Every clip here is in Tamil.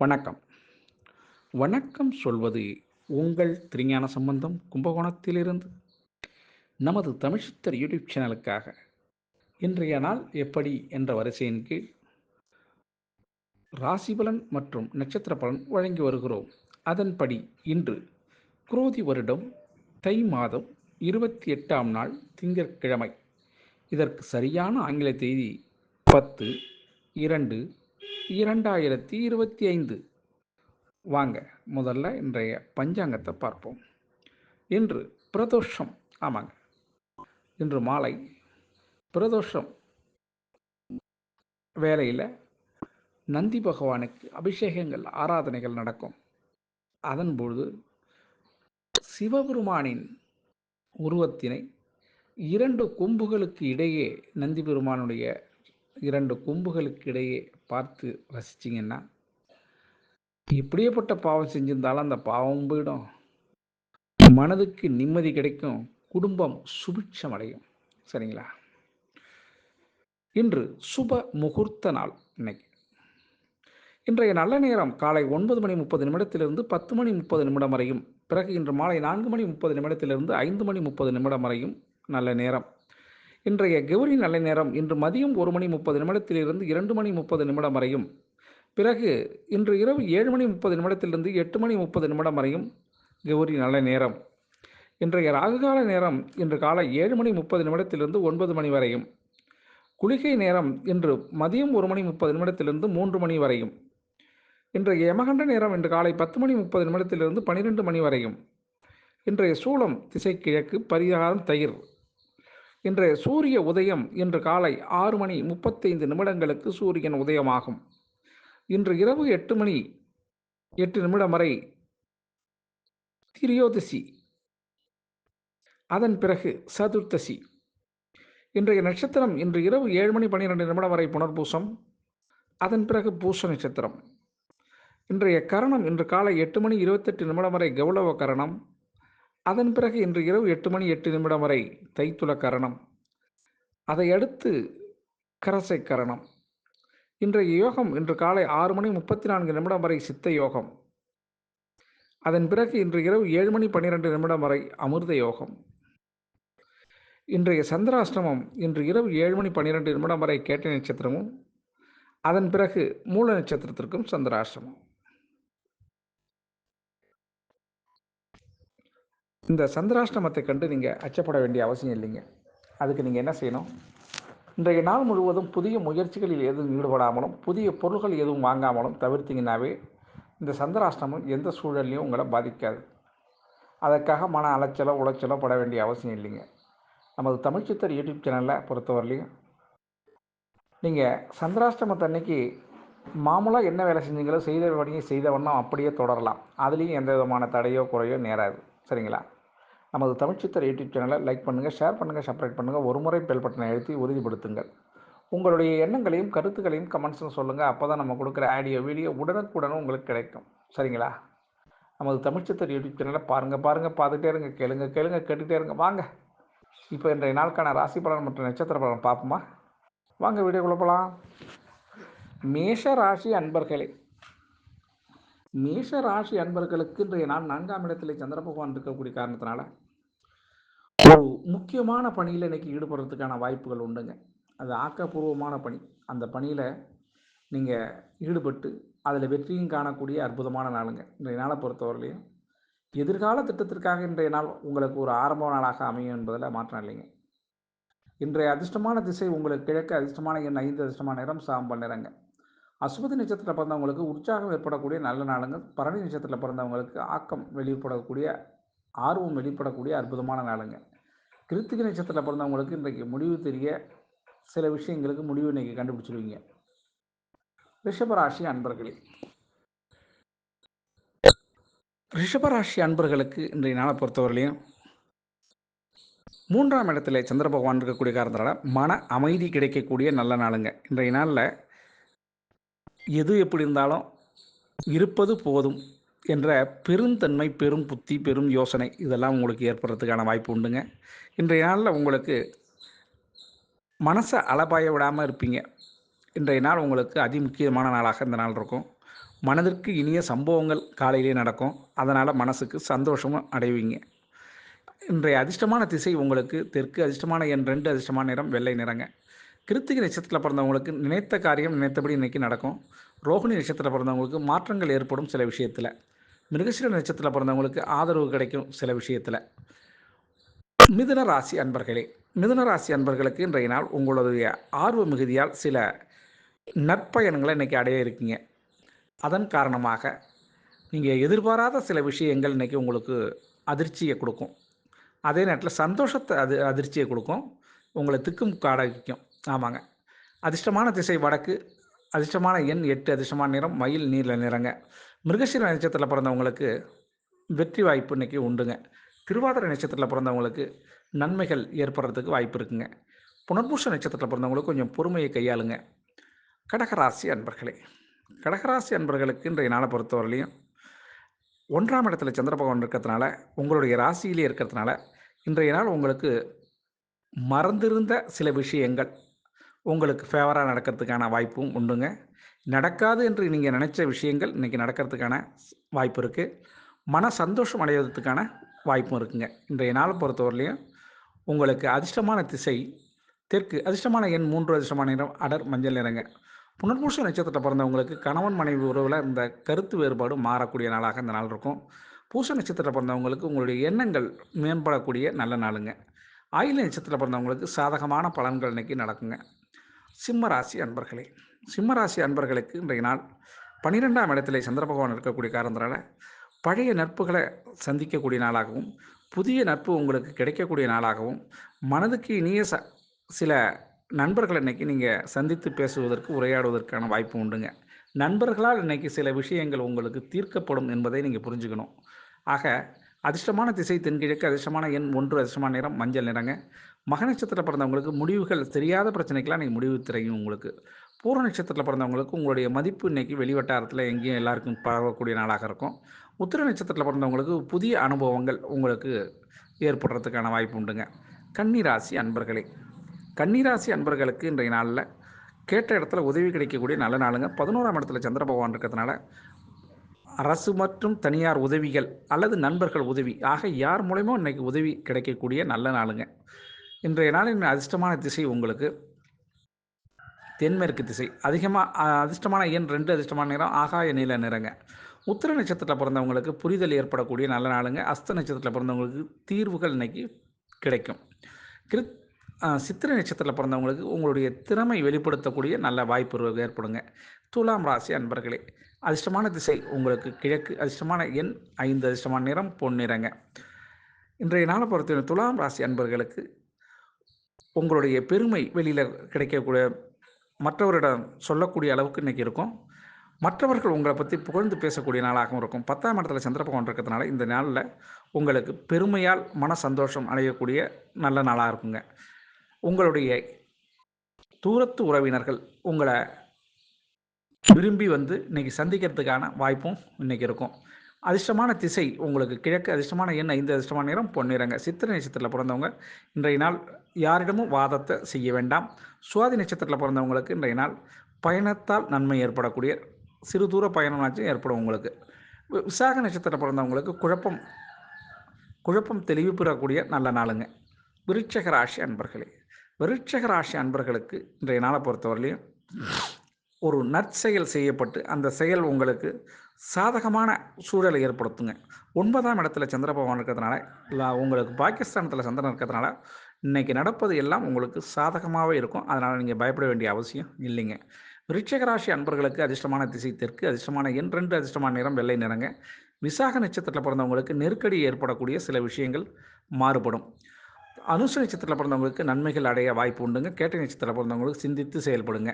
வணக்கம். வணக்கம் சொல்வது உங்கள் திருஞான சம்பந்தம் கும்பகோணத்திலிருந்து. நமது தமிழ்ச்சித்தர் யூடியூப் சேனலுக்காக இன்றைய நாள் எப்படி என்ற வரிசையின் கீழ் ராசிபலன் மற்றும் நட்சத்திர பலன் வழங்கி வருகிறோம். அதன்படி இன்று குரோதி வருடம் தை மாதம் 28ஆம் நாள் திங்கட்கிழமை. இதற்கு சரியான ஆங்கில தேதி 10/2/2025. வாங்க முதல்ல இன்றைய பஞ்சாங்கத்தை பார்ப்போம். இன்று பிரதோஷம். ஆமாங்க, இன்று மாலை பிரதோஷம் வேளையில் நந்தி பகவானுக்கு அபிஷேகங்கள் ஆராதனைகள் நடக்கும். அதன்பொழுது சிவபெருமானின் உருவத்தினை இரண்டு கொம்புகளுக்கு இடையே, நந்தி பெருமானுடைய இரண்டு கொம்புகளுக்கு இடையே பார்த்து ரசிச்சிங்கன்னா இப்படியேப்பட்ட பாவம் செஞ்சிருந்தாலும் அந்த பாவம் போயிடும், மனதுக்கு நிம்மதி கிடைக்கும், குடும்பம் சுபிட்சம் அடையும். சரிங்களா? இன்று சுப முகூர்த்த நாள். இன்றைய நல்ல நேரம் காலை 9:30 10:30 வரையும், பிறகு இன்று மாலை 4:30 5:30 வரையும் நல்ல நேரம். இன்றைய கௌரி நல்ல நேரம் இன்று மதியம் 1:30 2:30 வரையும், பிறகு இன்று இரவு 7:30 8:30 வரையும் கௌரி நல்ல நேரம். இன்றைய ராகுகால நேரம் இன்று காலை 7:30 9 வரையும். குளிகை நேரம் இன்று மதியம் 1:30 3 வரையும். இன்றைய யமகண்ட நேரம் இன்று காலை 10:30 12 வரையும். இன்றைய சூலம் திசை கிழக்கு, பரிகாரம் தயிர். இன்றைய சூரிய உதயம் இன்று காலை 6:35 சூரியன் உதயமாகும். இன்று இரவு 8:08 வரை திரியோதசி, அதன் பிறகு சதுர்த்தசி. இன்றைய நட்சத்திரம் இன்று இரவு 7:12 வரை புனர்பூசம், அதன் பிறகு பூச நட்சத்திரம். இன்றைய கரணம் இன்று காலை 8:28 வரை கௌளவ கரணம், அதன் பிறகு இன்று இரவு 8:08 வரை தைத்துல கரணம், அதை அடுத்து கரசை கரணம். இன்றைய யோகம் இன்று காலை 6:34 வரை சித்த யோகம், அதன் பிறகு இன்று இரவு 7:12 வரை அமிர்த யோகம். இன்றைய சந்திராஷ்டமம் இன்று இரவு 7:12 வரை கேட்டை நட்சத்திரமும், அதன் பிறகு மூல நட்சத்திரத்திற்கும் சந்திராஷ்டமம். இந்த சந்திராஷ்டமத்தை கண்டு நீங்கள் அச்சப்பட வேண்டிய அவசியம் இல்லைங்க. அதுக்கு நீங்கள் என்ன செய்யணும்? இன்றைய நாள் முழுவதும் புதிய முயற்சிகளில் எதுவும் ஈடுபடாமலும் புதிய பொருள்கள் எதுவும் வாங்காமலும் தவிர்த்திங்கன்னாவே இந்த சந்திராஷ்டமம் எந்த சூழல்லையும் உங்களை பாதிக்காது. அதற்காக மன அலைச்சலோ உளைச்சலோ பட வேண்டிய அவசியம் இல்லைங்க. நமது தமிழ்ச்சித்தர் யூடியூப் சேனலில் பொறுத்தவரையிலையும் நீங்கள் சந்திராஷ்டமத்தன்னைக்கு மாமூலாக என்ன வேலை செஞ்சீங்களோ செய்த வழியை செய்த வண்ணம் அப்படியே தொடரலாம். அதுலேயும் எந்த விதமான தடையோ குறையோ நேராது. சரிங்களா? நமது தமிழ்ச்சித்தர் யூடியூப் சேனலை லைக் பண்ணுங்கள், ஷேர் பண்ணுங்கள், சப்ஸ்கிரைப் பண்ணுங்கள். ஒரு முறை பெல் பட்டனை அழுத்தி உறுதிப்படுத்துங்கள். உங்களுடைய எண்ணங்களையும் கருத்துக்களையும் கமெண்ட்ஸும் சொல்லுங்கள். அப்போ தான் நம்ம கொடுக்குற ஆடியோ வீடியோ உடனுக்குடனும் உங்களுக்கு கிடைக்கும். சரிங்களா? நமது தமிழ்ச்சித்தர் யூடியூப் சேனலை பாருங்கள், பார்த்துட்டே இருங்க, கேட்டுகிட்டே இருங்க. வாங்க இப்போ இன்றைய நாளுக்கான ராசி பலன் மற்றும் நட்சத்திர பலன் பார்ப்போமா? வாங்க வீடியோக்குள்ள போகலாம். மேஷ ராசி அன்பர்களே, மேஷ ராசி அன்பர்களுக்கு இன்றைய நாள் 4ஆம் இடத்திலே சந்திர பகவான் இருக்கக்கூடிய காரணத்தினால ஒரு முக்கியமான பணியில் இன்றைக்கி ஈடுபடுறதுக்கான வாய்ப்புகள் உண்டுங்க. அது ஆக்கப்பூர்வமான பணி. அந்த பணியில் நீங்கள் ஈடுபட்டு அதில் வெற்றியும் காணக்கூடிய அற்புதமான நாளுங்க இன்றைய நாளை பொறுத்தவரையிலையும். எதிர்கால திட்டத்திற்காக இன்றைய நாள் உங்களுக்கு ஒரு ஆரம்ப நாளாக அமையும் என்பதில் மாற்றம் இல்லைங்க. இன்றைய அதிர்ஷ்டமான திசை உங்களுக்கு கிழக்கு, அதிர்ஷ்டமான எண் 5, அதிர்ஷ்டமான நிறம் சாம்பல் நிறங்க. அசுபதி நட்சத்திரத்தில் பிறந்தவங்களுக்கு உற்சாகம் ஏற்படக்கூடிய நல்ல நாளுங்க. பரணி நட்சத்திரத்தில் பிறந்தவங்களுக்கு ஆக்கம் வெளிப்படக்கூடிய, ஆர்வம் வெளிப்படக்கூடிய அற்புதமான நாளுங்க. கிருத்திகை நட்சத்திரத்தில் பிறந்தவங்களுக்கு இன்றைக்கு முடிவு தெரிய சில விஷயங்களுக்கு முடிவு இன்றைக்கி கண்டுபிடிச்சிருவீங்க. ரிஷபராசி அன்பர்களே, ரிஷபராசி அன்பர்களுக்கு இன்றைய நாளை பொறுத்தவரையிலையும் 3ஆம் இடத்துல சந்திர பகவான் இருக்கக்கூடிய காரணத்தினால மன அமைதி கிடைக்கக்கூடிய நல்ல நாளுங்க. இன்றைய நாளில் எது எப்படி இருந்தாலும் இருப்பது போதும் என்ற பெருந்தன்மை, பெரும் புத்தி, பெரும் யோசனை இதெல்லாம் உங்களுக்கு ஏற்படுறதுக்கான வாய்ப்பு உண்டுங்க. இன்றைய நாளில் உங்களுக்கு மனசை அலபாய விடாமல் இருப்பீங்க. இன்றைய நாள் உங்களுக்கு அதிமுக்கியமான நாளாக இந்த நாள் இருக்கும். மனதிற்கு இனிய சம்பவங்கள் காலையிலே நடக்கும். அதனால் மனசுக்கு சந்தோஷமும் அடைவீங்க. இன்றைய அதிர்ஷ்டமான திசை உங்களுக்கு தெற்கு, அதிர்ஷ்டமான எண் 2, அதிர்ஷ்டமான நிறம் வெள்ளை நிறங்க. கிருத்திகை நட்சத்திரத்தில் பிறந்தவங்களுக்கு நினைத்த காரியம் நினைத்தபடி இன்றைக்கி நடக்கும். ரோகிணி நட்சத்திரத்தில் பிறந்தவங்களுக்கு மாற்றங்கள் ஏற்படும் சில விஷயத்தில். மிருகசீர நட்சத்திரத்தில் பிறந்தவங்களுக்கு ஆதரவு கிடைக்கும் சில விஷயத்தில். மிதுன ராசி அன்பர்களே, மிதுன ராசி அன்பர்களுக்கு இன்றைய நாள் உங்களுடைய ஆர்வ மிகுதியால் சில நற்பயன்களை இன்றைக்கி அடைய இருக்கீங்க. அதன் காரணமாக நீங்கள் எதிர்பாராத சில விஷயங்கள் இன்றைக்கி உங்களுக்கு அதிர்ச்சியை கொடுக்கும். அதே நேரத்தில் சந்தோஷத்தை அதிர்ச்சியை கொடுக்கும். உங்களை திக்கும் காடைக்கும். ஆமாங்க. அதிர்ஷ்டமான திசை வடக்கு, அதிர்ஷ்டமான எண் 8, அதிர்ஷ்டமான நிறம் மயில் நீல நிறங்க. மிருகசீர நட்சத்திரத்தில் பிறந்தவங்களுக்கு வெற்றி வாய்ப்பு இன்றைக்கி உண்டுங்க. திருவாதிரை நட்சத்திரத்தில் பிறந்தவங்களுக்கு நன்மைகள் ஏற்படுறதுக்கு வாய்ப்பு இருக்குங்க. புனர்பூச நட்சத்திரத்தில் பிறந்தவங்களுக்கு கொஞ்சம் பொறுமையை கையாளுங்க. கடகராசி அன்பர்களே, கடகராசி அன்பர்களுக்கு இன்றைய நாளை பொறுத்தவரையிலையும் 1ஆம் இடத்துல சந்திர பகவான் இருக்கிறதுனால, உங்களுடைய ராசியிலே இருக்கிறதுனால, இன்றைய நாள் உங்களுக்கு மறந்திருந்த சில விஷயங்கள் உங்களுக்கு ஃபேவராக நடக்கிறதுக்கான வாய்ப்பும் உண்டுங்க. நடக்காது என்று நீங்கள் நினச்ச விஷயங்கள் இன்றைக்கி நடக்கிறதுக்கான வாய்ப்பு இருக்குது. மன சந்தோஷம் அடைவதற்கான வாய்ப்பும் இருக்குங்க. இன்றைய நாளை பொறுத்தவரையிலையும் உங்களுக்கு அதிர்ஷ்டமான திசை தெற்கு, அதிர்ஷ்டமான எண் 3, அதிர்ஷ்டமான நிறம் அடர் மஞ்சள் நிறங்க. புனர்பூச நட்சத்திரத்தை பிறந்தவங்களுக்கு கணவன் மனைவி உறவில் இந்த கருத்து வேறுபாடு மாறக்கூடிய நாளாக இந்த நாள் இருக்கும். பூச நட்சத்திரத்தில் பிறந்தவங்களுக்கு உங்களுடைய எண்ணங்கள் மேம்படக்கூடிய நல்ல நாளுங்க. ஆயில்ய நட்சத்திரத்தில் பிறந்தவங்களுக்கு சாதகமான பலன்கள் இன்றைக்கி நடக்குங்க. சிம்மராசி அன்பர்களே, சிம்மராசி அன்பர்களுக்கு இன்றைய நாள் 12ஆம் இடத்திலே சந்திர பகவான் இருக்கக்கூடிய காரணத்தினால பழைய நட்புகளை சந்திக்கக்கூடிய நாளாகவும், புதிய நட்பு உங்களுக்கு கிடைக்கக்கூடிய நாளாகவும், மனதுக்கு இனிய சில நண்பர்களை இன்றைக்கி நீங்கள் சந்தித்து பேசுவதற்கு உரையாடுவதற்கான வாய்ப்பு உண்டுங்க. நண்பர்களால் இன்றைக்கி சில விஷயங்கள் உங்களுக்கு தீர்க்கப்படும் என்பதை நீங்கள் புரிஞ்சுக்கணும். ஆக அதிர்ஷ்டமான திசை தென்கிழக்கு, அதிர்ஷ்டமான எண் 1, அதிர்ஷ்டமான நிறம் மஞ்சள் நிறங்க. மக நட்சத்திரத்தில் பிறந்தவங்களுக்கு முடிவுகள் தெரியாத பிரச்சனைக்கெல்லாம் இன்றைக்கி முடிவு தெரியும் உங்களுக்கு. பூர்வ நட்சத்திரத்தில் பிறந்தவங்களுக்கு உங்களுடைய மதிப்பு இன்றைக்கி வெளிவட்டாரத்தில் எங்கேயும் எல்லாருக்கும் பரவக்கூடிய நாளாக இருக்கும். உத்திர நட்சத்திரத்தில் பிறந்தவங்களுக்கு புதிய அனுபவங்கள் உங்களுக்கு ஏற்படுறதுக்கான வாய்ப்பு உண்டுங்க. கன்னிராசி அன்பர்களே, கன்னிராசி அன்பர்களுக்கு இன்றைய நாளில் கேட்ட இடத்துல உதவி கிடைக்கக்கூடிய நல்ல நாளுங்க. 11ஆம் இடத்துல சந்திர பகவான் இருக்கிறதுனால அரசு மற்றும் தனியார் உதவிகள் அல்லது நண்பர்கள் உதவி ஆக யார் மூலமோ இன்றைக்கி உதவி கிடைக்கக்கூடிய நல்ல நாளுங்க. இன்றைய நாளின் அதிர்ஷ்டமான திசை உங்களுக்கு தென்மேற்கு திசை, அதிர்ஷ்டமான எண் 2, அதிர்ஷ்டமான நிறம் ஆகாய நீல நிறங்க. உத்திர நட்சத்திரத்தில் பிறந்தவங்களுக்கு புரிதல் ஏற்படக்கூடிய நல்ல நாளுங்க. அஸ்த நட்சத்திரத்தில் பிறந்தவங்களுக்கு தீர்வுகள் இன்றைக்கி கிடைக்கும். சித்திரை நட்சத்திரத்தில் பிறந்தவங்களுக்கு உங்களுடைய திறமை வெளிப்படுத்தக்கூடிய நல்ல வாய்ப்பு ஏற்படுங்க. துலாம் ராசி அன்பர்களே, அதிர்ஷ்டமான திசை உங்களுக்கு கிழக்கு, அதிர்ஷ்டமான எண் 5, அதிர்ஷ்டமான நிறம் பொன்னிறங்க. இன்றைய நாளை பொறுத்தவரை துலாம் ராசி அன்பர்களுக்கு உங்களுடைய பெருமை வெளியில் கிடைக்கக்கூடிய மற்றவரிடம் சொல்லக்கூடிய அளவுக்கு இன்றைக்கி இருக்கும். மற்றவர்கள் உங்களை பற்றி புகழ்ந்து பேசக்கூடிய நாளாகவும் இருக்கும். 10ஆம் இடத்துல சந்திர பகவான் இருக்கிறதுனால இந்த நாளில் உங்களுக்கு பெருமையால் மன சந்தோஷம் அடையக்கூடிய நல்ல நாளாக இருக்குங்க. உங்களுடைய தூரத்து உறவினர்கள் உங்களை விரும்பி வந்து இன்றைக்கி சந்திக்கிறதுக்கான வாய்ப்பும் இன்றைக்கி இருக்கும். அதிர்ஷ்டமான திசை உங்களுக்கு கிழக்கு, அதிர்ஷ்டமான எண் 5, அதிர்ஷ்டமான நிறம் பொன்னிறங்க. சித்திரை நட்சத்திரத்தில் பிறந்தவங்க இன்றைய நாள் யாரிடமும் வாதத்தை செய்ய வேண்டாம். சுவாதி நட்சத்திரத்தில் பிறந்தவங்களுக்கு இன்றைய நாள் பயணத்தால் நன்மை ஏற்படக்கூடிய சிறு தூர பயணமாச்சும் ஏற்படும் உங்களுக்கு. விசாக நட்சத்திரத்தில் பிறந்தவங்களுக்கு குழப்பம் தெளிவு பெறக்கூடிய நல்ல நாளுங்க. விருட்சக ராசி அன்பர்களே, விருட்சக ராசி அன்பர்களுக்கு இன்றைய நாளை பொறுத்தவரையிலையும் ஒரு நற்செயல் செய்யப்பட்டு அந்த செயல் உங்களுக்கு சாதகமான சூழலை ஏற்படுத்துங்க. 9ஆம் இடத்துல சந்திர பகவான் இருக்கிறதுனால உங்களுக்கு பாகிஸ்தானத்தில் சந்திரன் இருக்கிறதுனால இன்றைக்கி நடப்பது எல்லாம் உங்களுக்கு சாதகமாகவே இருக்கும். அதனால் நீங்கள் பயப்பட வேண்டிய அவசியம் இல்லைங்க. விருட்சக ராசி அன்பர்களுக்கு அதிர்ஷ்டமான திசை தெற்கு, அதிர்ஷ்டமான எண் 2, அதிர்ஷ்டமான நிறம் வெள்ளை நிறங்க. விசாக நட்சத்திரத்தில் பிறந்தவங்களுக்கு நெருக்கடி ஏற்படக்கூடிய சில விஷயங்கள் மாறுபடும். அனுச நட்சத்திரத்தில் பிறந்தவங்களுக்கு நன்மைகள் அடைய வாய்ப்பு உண்டுங்க. கேட்டை நட்சத்திரத்தில் பிறந்தவங்களுக்கு சிந்தித்து செயல்படுங்க.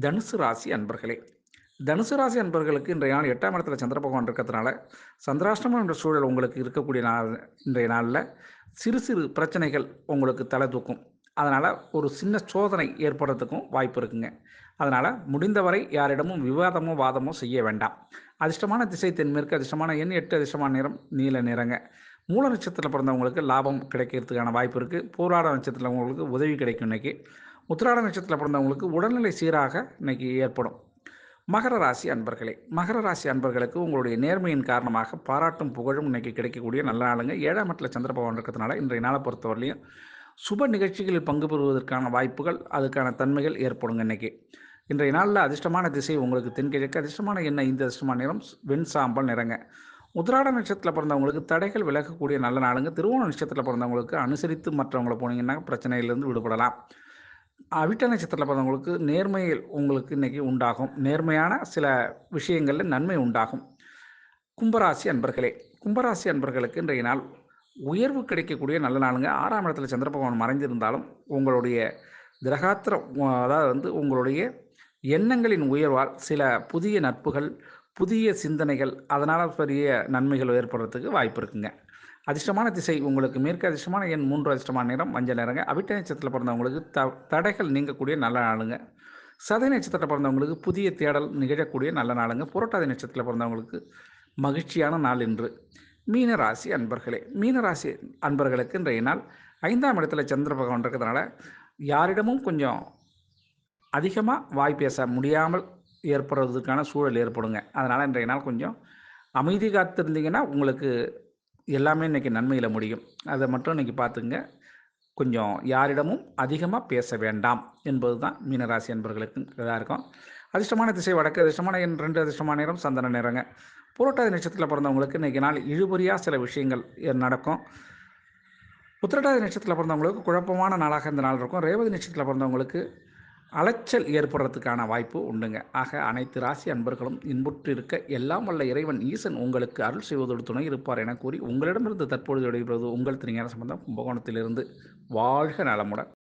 தனுசு ராசி அன்பர்களே, தனுசு ராசி அன்பர்களுக்கு இன்றைய நாள் 8ஆம் இடத்துல சந்திர பகவான் இருக்கிறதுனால சந்திராஷ்டமம் என்ற சூழல் உங்களுக்கு இருக்கக்கூடிய நாள். இன்றைய நாளில் சிறு சிறு பிரச்சனைகள் உங்களுக்கு தலை தூக்கும். அதனால் ஒரு சின்ன சோதனை ஏற்படுறதுக்கும் வாய்ப்பு இருக்குங்க. அதனால் முடிந்தவரை யாரிடமும் விவாதமோ வாதமோ செய்ய வேண்டாம். அதிர்ஷ்டமான திசை தென்மேற்கு, அதிர்ஷ்டமான எண் 8, அதிர்ஷ்டமான நிறம் நீல நிறங்க. மூல நட்சத்திரத்தில் பிறந்தவங்களுக்கு லாபம் கிடைக்கிறதுக்கான வாய்ப்பு இருக்குது. பூராட நட்சத்திரத்தில் உங்களுக்கு உதவி கிடைக்கும். இன்றைக்கி உத்திராட நட்சத்திரத்தில் பிறந்தவங்களுக்கு உடல்நிலை சீராக இன்றைக்கி ஏற்படும். மகர ராசி அன்பர்களே, மகர ராசி அன்பர்களுக்கு உங்களுடைய நேர்மையின் காரணமாக பாராட்டும் புகழும் இன்னைக்கு கிடைக்கக்கூடிய நல்ல நாளுங்க. 7ஆம் இடத்துல சந்திர பகவான் இருக்கிறதுனால இன்றைய நாளை பொறுத்தவரையிலையும் சுப நிகழ்ச்சிகளில் பங்கு பெறுவதற்கான வாய்ப்புகள், அதுக்கான தன்மைகள் ஏற்படுங்க இன்னைக்கு. இன்றைய நாளில் அதிர்ஷ்டமான திசை உங்களுக்கு தென்கிழக்கு, அதிர்ஷ்டமான எண்ணெய் இந்த அதிர்ஷ்டமான நிறம் வெண் சாம்பல் நிறங்க. உத்திராட நட்சத்திரத்தில் பிறந்தவங்களுக்கு தடைகள் விலகக்கூடிய நல்ல நாளுங்க. திருவோண நட்சத்திரத்தில் பிறந்தவங்களுக்கு அனுசரித்து மற்றவங்களை போனீங்கன்னா பிரச்சனையிலிருந்து விடுபடலாம். அவிட்ட நட்சத்திரத்தில் பிறந்தவங்களுக்கு நேர்மையில் உங்களுக்கு இன்றைக்கி உண்டாகும். நேர்மையான சில விஷயங்களில் நன்மை உண்டாகும். கும்பராசி அன்பர்களே, கும்பராசி அன்பர்களுக்கு இன்றைய நாள் உயர்வு கிடைக்கக்கூடிய நல்ல நாளுங்க. 6ஆம் இடத்துல சந்திர பகவான் மறைந்திருந்தாலும் உங்களுடைய கிரகாத்திரம், அதாவது உங்களுடைய எண்ணங்களின் உயர்வால் சில புதிய நட்புகள், புதிய சிந்தனைகள், அதனால் பெரிய நன்மைகள் ஏற்படுறதுக்கு வாய்ப்பு இருக்குங்க. அதிர்ஷ்டமான திசை உங்களுக்கு மேற்கு, அதிர்ஷ்டமான எண் 3, அதிர்ஷ்டமான நிறம் மஞ்சள் நிறங்க. அவிட்ட நட்சத்திரத்தில் பிறந்தவங்களுக்கு தடைகள் நீங்கக்கூடிய நல்ல நாளுங்க. சதய நட்சத்திரத்தில் பிறந்தவங்களுக்கு புதிய தேடல் நிகழக்கூடிய நல்ல நாளுங்க. புரட்டாதி நட்சத்திரத்தில் பிறந்தவங்களுக்கு மகிழ்ச்சியான நாள் இன்று. மீனராசி அன்பர்களே, மீனராசி அன்பர்களுக்கு இன்றைய நாள் 5ஆம் இடத்துல சந்திர பகவான் இருக்கிறதுனால யாரிடமும் கொஞ்சம் அதிகமாக வாய் பேச முடியாமல் ஏற்படுறதுக்கான சூழல் ஏற்படுங்க. அதனால் இன்றைய நாள் கொஞ்சம் அமைதி காத்திருந்தீங்கன்னா உங்களுக்கு எல்லாமே இன்றைக்கி நன்மையில் முடியும். அதை மட்டும் இன்றைக்கி பார்த்துங்க. கொஞ்சம் யாரிடமும் அதிகமாக பேச வேண்டாம் என்பது தான் மீனராசி அன்பர்களுக்கு இதாக இருக்கும். அதிர்ஷ்டமான திசை வடக்கு, அதிர்ஷ்டமான எண் 2, அதிர்ஷ்டமான நிறம் சந்தன நிறங்க. புரட்டாதி நட்சத்திரத்தில் பிறந்தவங்களுக்கு இன்றைக்கி நாள் இழுபறியாக சில விஷயங்கள் நடக்கும். உத்திரட்டாதி நட்சத்திரத்தில் பிறந்தவங்களுக்கு குழப்பமான நாளாக இந்த நாள் இருக்கும். ரேவதி நட்சத்திரத்தில் பிறந்தவங்களுக்கு அலைச்சல் ஏற்படுறதுக்கான வாய்ப்பு உண்டுங்க. ஆக அனைத்து ராசி அன்பர்களும் இன்புற்று இருக்க எல்லாம் வல்ல இறைவன் ஈசன் உங்களுக்கு அருள் செய்வதோடு துணை இருப்பார் என கூறி உங்களிடமிருந்து தற்பொழுது விடைபெறுவது உங்கள் திருஞான சம்பந்தம் கும்பகோணத்திலிருந்து. வாழ்க நலமுடன்.